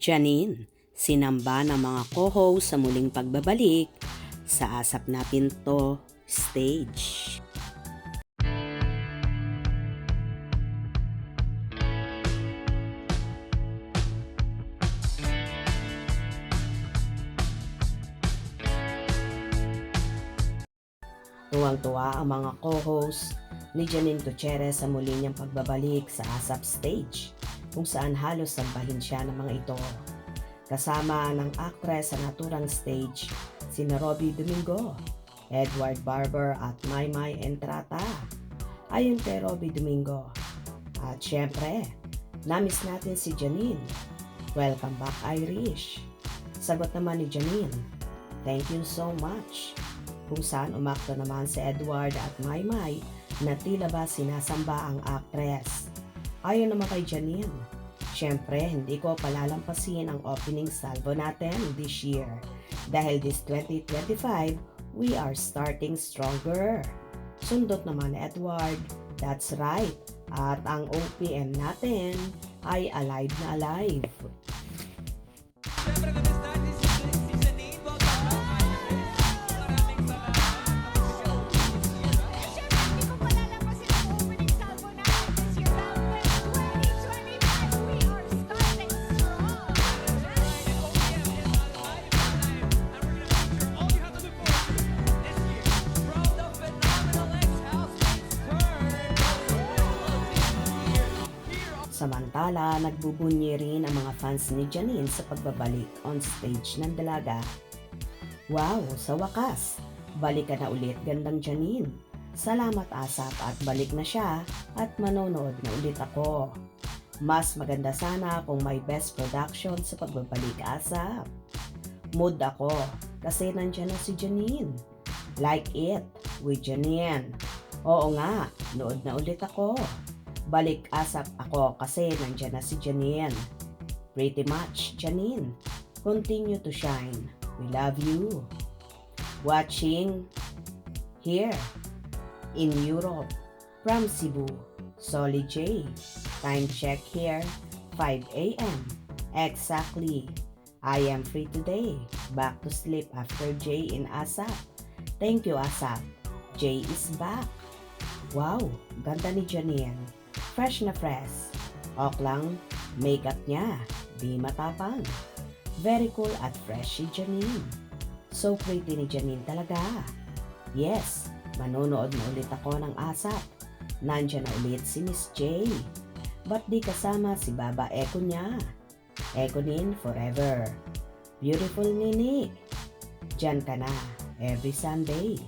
Janine, sinamba ng mga co-host sa muling pagbabalik sa Asap Natin To stage. Tuwang-tuwa ang mga co-host ni Janine Gutierrez sa muli niyang pagbabalik sa Asap stage, kung saan halos sambahin siya ng mga ito. Kasama ng aktres sa naturang stage, sina Robby Domingo, Edward Barber at Maymay Entrata. Ayon kay Robby Domingo. At syempre, namiss natin si Janine. Welcome back, Irish. Sagot naman ni Janine, thank you so much. Kung saan umakto naman si Edward at Maymay na tila ba sinasamba ang aktres. Ayon naman kay Janine, syempre hindi ko palalampasin ang opening salvo natin this year. Dahil this 2025, we are starting stronger. Sundot naman ni Edward, that's right. At ang OPM natin ay alive na alive. Samantala, nagbubunyi rin ang mga fans ni Janine sa pagbabalik on stage ng dalaga. Wow, sa wakas, balik ka na ulit gandang Janine. Salamat Asap at balik na siya at manonood na ulit ako. Mas maganda sana kung may best production sa pagbabalik Asap. Mood ako kasi nandyan na si Janine. Like it with Janine. Oo nga, nood na ulit ako. Balik Asap ako kasi nandyan na si Janine. Pretty much, Janine. Continue to shine. We love you. Watching here in Europe from Cebu, Solly J. Time check here, 5 a.m. Exactly. I am free today. Back to sleep after J in Asap. Thank you Asap. J is back. Wow, ganda ni Janine. Fresh na fresh. Ok lang, makeup niya. Di matapang. Very cool at fresh si Janine. So pretty ni Janine talaga. Yes, manonood na ulit ako ng Asap. Nandiyan na ulit si Miss J. Ba't di kasama si Baba Eko niya? Ekonin forever. Beautiful Nini. Diyan ka na, every Sunday.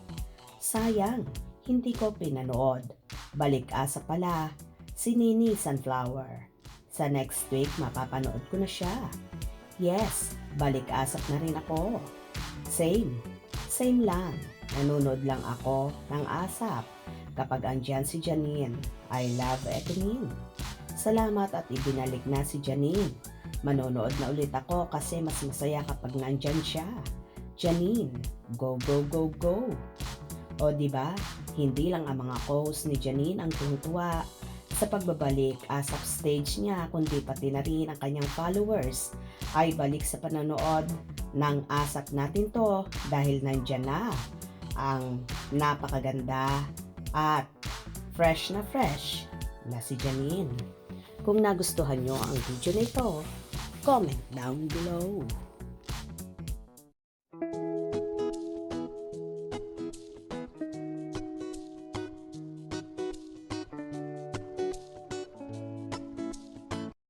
Sayang, hindi ko pinanood. Balik Asap pala. Si Nini Sunflower. Sa next week, mapapanood ko na siya. Yes, balik Asap na rin ako. Same lang. Nanonood lang ako ng Asap kapag andyan si Janine. I love Econin. Salamat at ibinalik na si Janine. Manonood na ulit ako kasi mas masaya kapag nandyan siya. Janine, go, go, go, go. O diba, hindi lang ang mga host ni Janine ang tutuwa sa pagbabalik Asap stage niya, kundi pati na rin ang kanyang followers ay balik sa panonood ng Asap Natin To dahil nandyan na ang napakaganda at fresh na si Janine. Kung nagustuhan nyo ang video na ito, comment down below.